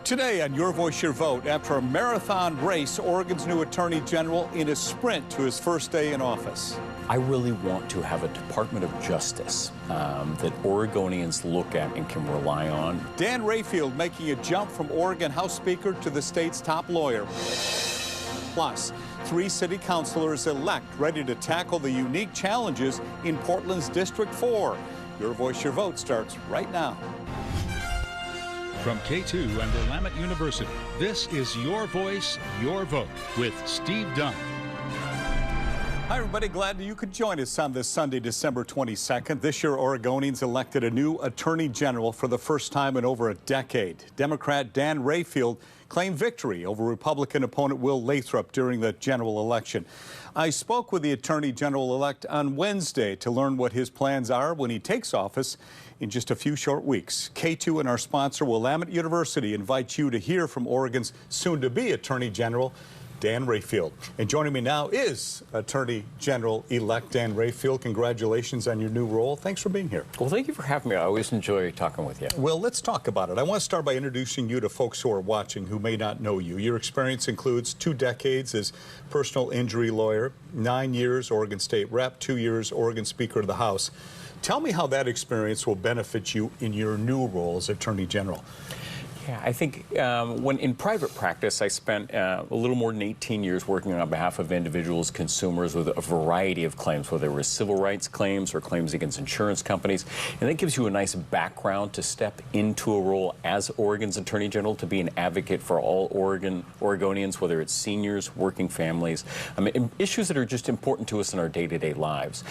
Today on Your Voice, Your Vote, after a marathon race, Oregon's new Attorney General in a sprint to his first day in office. I really want to have a Department of Justice that Oregonians look at and can rely on. Dan Rayfield making a jump from Oregon House Speaker to the state's top lawyer. Plus, 3 city councilors-elect ready to tackle the unique challenges in Portland's District 4. Your Voice, Your Vote starts right now. From Katu and Willamette University, this is Your Voice, Your Vote with Steve Dunn. Hi, everybody. Glad you could join us on this Sunday, December 22nd. This year, Oregonians elected a new Attorney General for the first time in over a decade. Democrat Dan Rayfield claimed victory over Republican opponent Will Lathrop during the general election. I spoke with the Attorney General-elect on Wednesday to learn what his plans are when he takes office in just a few short weeks. K2 and our sponsor, Willamette University, invite you to hear from Oregon's soon-to-be Attorney General, Dan Rayfield. And joining me now is Attorney General-elect Dan Rayfield. Congratulations on your new role. Thanks for being here. Well, thank you for having me. I always enjoy talking with you. Well, let's talk about it. I want to start by introducing you to folks who are watching who may not know you. Your experience includes 2 decades as personal injury lawyer, 9 years Oregon State Rep, 2 years Oregon Speaker of the House. Tell me how that experience will benefit you in your new role as Attorney General. Yeah, I think when in private practice, I spent a little more than 18 years working on behalf of individuals, consumers with a variety of claims, whether they were civil rights claims or claims against insurance companies. And that gives you a nice background to step into a role as Oregon's Attorney General, to be an advocate for all Oregonians, whether it's seniors, working families, issues that are just important to us in our day-to-day lives.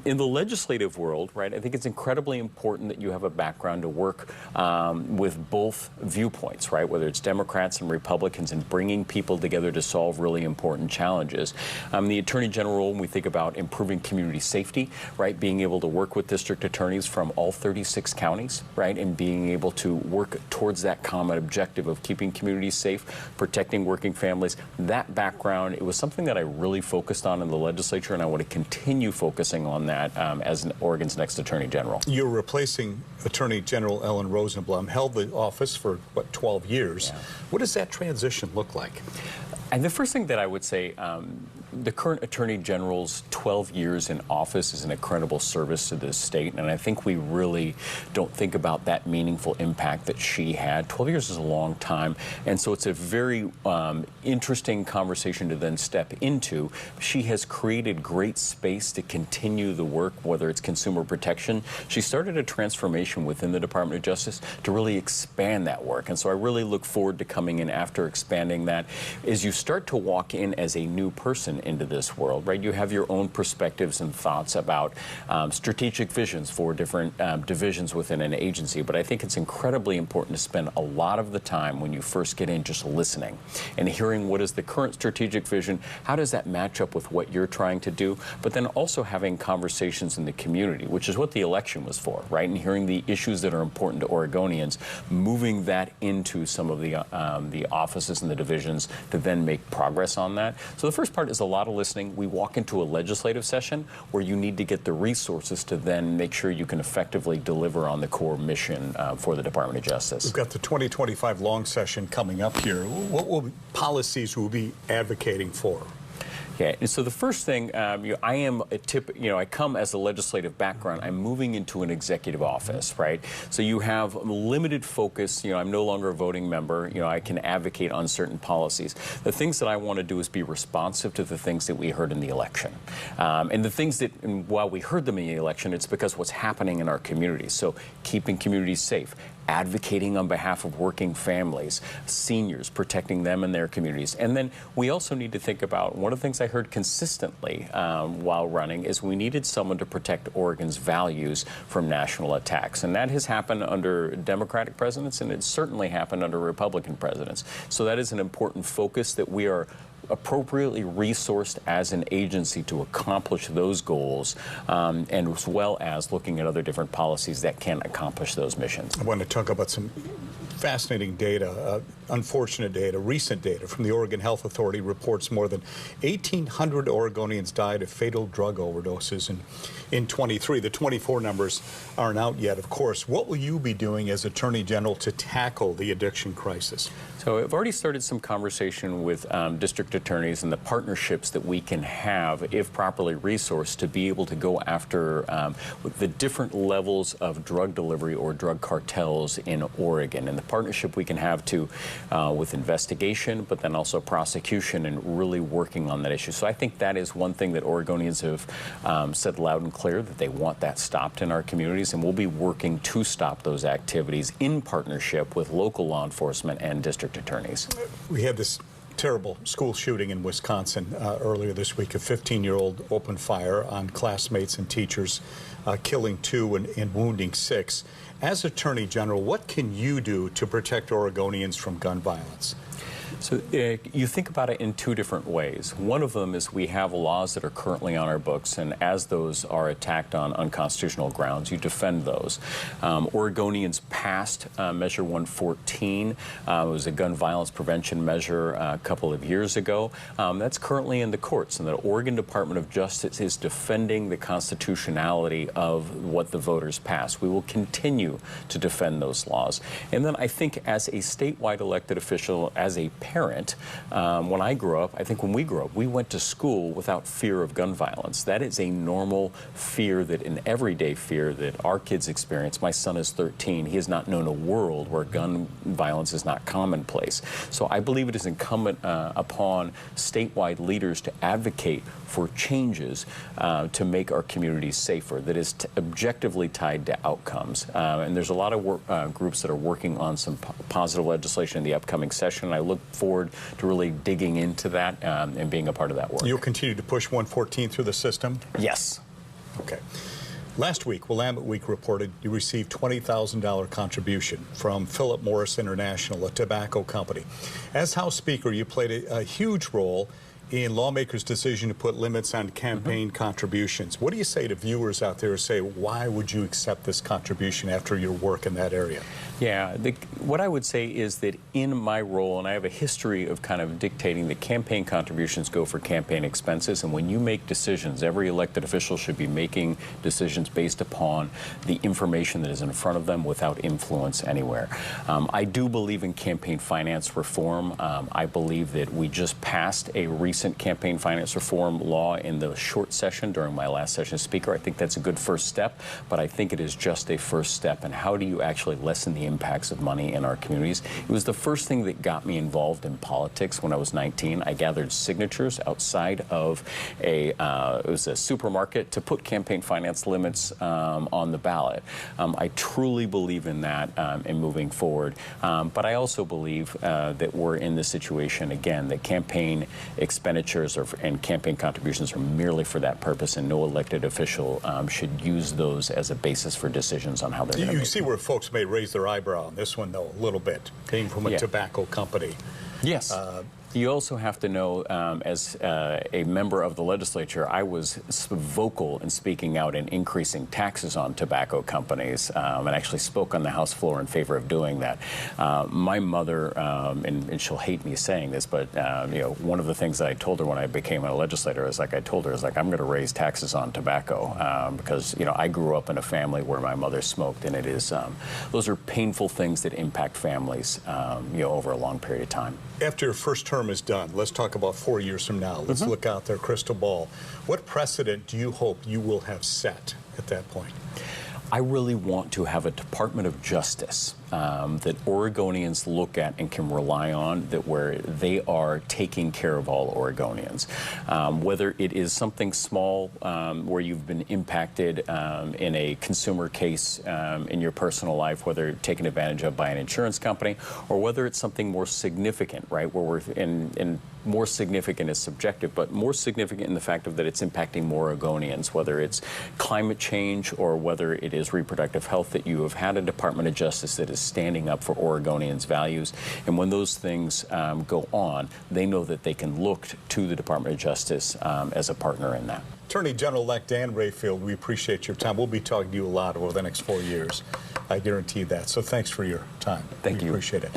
In the legislative world, right, I think it's incredibly important that you have a background to work with both viewpoints, right, whether it's Democrats and Republicans, and bringing people together to solve really important challenges. The Attorney General, when we think about improving community safety, right, being able to work with district attorneys from all 36 counties, right, and being able to work towards that common objective of keeping communities safe, protecting working families. That background, it was something that I really focused on in the legislature, and I want to continue focusing on that as Oregon's next Attorney General. You're replacing Attorney General Ellen Rosenblum, held the office for, what, 12 years. Yeah. What does that transition look like? And the first thing that I would say, the current Attorney General's 12 years in office is an incredible service to this state, and I think we really don't think about that meaningful impact that she had. 12 years is a long time, and so it's a very interesting conversation to then step into. She has created great space to continue the work, whether it's consumer protection. She started a transformation within the Department of Justice to really expand that work, and so I really look forward to coming in after expanding that. As you start to walk in as a new person into this world, right? You have your own perspectives and thoughts about strategic visions for different divisions within an agency, but I think it's incredibly important to spend a lot of the time when you first get in just listening and hearing what is the current strategic vision, how does that match up with what you're trying to do, but then also having conversations in the community, which is what the election was for, right? And hearing the issues that are important to Oregonians, moving that into some of the offices and the divisions to then make progress on that. So the first part is a lot of listening. We walk into a legislative session where you need to get the resources to then make sure you can effectively deliver on the core mission for the Department of Justice. We've got the 2025 long session coming up here. What policies will we be advocating for? Yeah, and so the first thing, I come as a legislative background. I'm moving into an executive office, right? So you have limited focus. I'm no longer a voting member. I can advocate on certain policies. The things that I want to do is be responsive to the things that we heard in the election. And the things that, and while we heard them in the election, it's because what's happening in our communities. So keeping communities safe, advocating on behalf of working families, seniors, protecting them and their communities. And then we also need to think about, one of the things I heard consistently while running is we needed someone to protect Oregon's values from national attacks. And that has happened under Democratic presidents, and it's certainly happened under Republican presidents. So that is an important focus that we are appropriately resourced as an agency to accomplish those goals, and as well as looking at other different policies that can accomplish those missions. I want to talk about some fascinating data, unfortunate data, recent data from the Oregon Health Authority reports more than 1,800 Oregonians died of fatal drug overdoses in 23. The 24 numbers aren't out yet, of course. What will you be doing as Attorney General to tackle the addiction crisis? So I've already started some conversation with district attorneys and the partnerships that we can have, if properly resourced, to be able to go after the different levels of drug delivery or drug cartels in Oregon, and the partnership we can have to with investigation, but then also prosecution, and really working on that issue. So I think that is one thing that Oregonians have said loud and clear, that they want that stopped in our communities, and we'll be working to stop those activities in partnership with local law enforcement and district attorneys. We had this terrible school shooting in Wisconsin earlier this week. A 15-year-old opened fire on classmates and teachers, killing 2 and wounding 6. As Attorney General, what can you do to protect Oregonians from gun violence? So you think about it in 2 different ways. One of them is we have laws that are currently on our books, and as those are attacked on unconstitutional grounds, you defend those. Oregonians passed Measure 114. It was a gun violence prevention measure a couple of years ago. That's currently in the courts, and the Oregon Department of Justice is defending the constitutionality of what the voters passed. We will continue to defend those laws. And then I think as a statewide elected official, as a parent, when I grew up, I think when we grew up, we went to school without fear of gun violence. That is a normal fear, that an everyday fear that our kids experience. My son is 13. He has not known a world where gun violence is not commonplace. So I believe it is incumbent upon statewide leaders to advocate for changes to make our communities safer, that is objectively tied to outcomes. And there's a lot of groups that are working on some positive legislation in the upcoming session. I look forward to really digging into that and being a part of that work. You'll continue to push 114 through the system? Yes. Okay. Last week, Willamette Week reported you received $20,000 contribution from Philip Morris International, a tobacco company. As House Speaker, you played a huge role in lawmakers' decision to put limits on campaign contributions. What do you say to viewers out there who say, why would you accept this contribution after your work in that area? Yeah, what I would say is that in my role, and I have a history of kind of dictating that campaign contributions go for campaign expenses, and when you make decisions, every elected official should be making decisions based upon the information that is in front of them without influence anywhere. I do believe in campaign finance reform. I believe that we just passed a recent campaign finance reform law in the short session during my last session as Speaker. I think that's a good first step, but I think it is just a first step. And how do you actually lessen the impacts of money in our communities? It was the first thing that got me involved in politics when I was 19. I gathered signatures outside of it was a supermarket to put campaign finance limits on the ballot. I truly believe in that in moving forward. But I also believe that we're in this situation, again, that campaign expenditures and campaign contributions are merely for that purpose, and no elected official should use those as a basis for decisions on how they're going to make. You see where folks may raise their eyebrow on this one, though, a little bit, being from a tobacco company. Yes. You also have to know, as a member of the legislature, I was vocal in speaking out and increasing taxes on tobacco companies, and actually spoke on the House floor in favor of doing that. My mother, and she'll hate me saying this, but one of the things that I told her when I became a legislator is, like, I'm going to raise taxes on tobacco because I grew up in a family where my mother smoked, and it is those are painful things that impact families over a long period of time. After your first term is done, let's talk about 4 years from now. Let's look out there, crystal ball. What precedent do you hope you will have set at that point? I really want to have a Department of Justice that Oregonians look at and can rely on, that where they are taking care of all Oregonians. Whether it is something small where you've been impacted in a consumer case in your personal life, whether taken advantage of by an insurance company, or whether it's something more significant, right, where we're in more significant is subjective, but more significant in the fact of that it's impacting more Oregonians, whether it's climate change or whether it is reproductive health, that you have had a Department of Justice that is standing up for Oregonians' values. And when those things go on, they know that they can look to the Department of Justice as a partner in that. Attorney General-elect Dan Rayfield, we appreciate your time. We'll be talking to you a lot over the next 4 years. I guarantee that. So thanks for your time. Thank you. We appreciate it.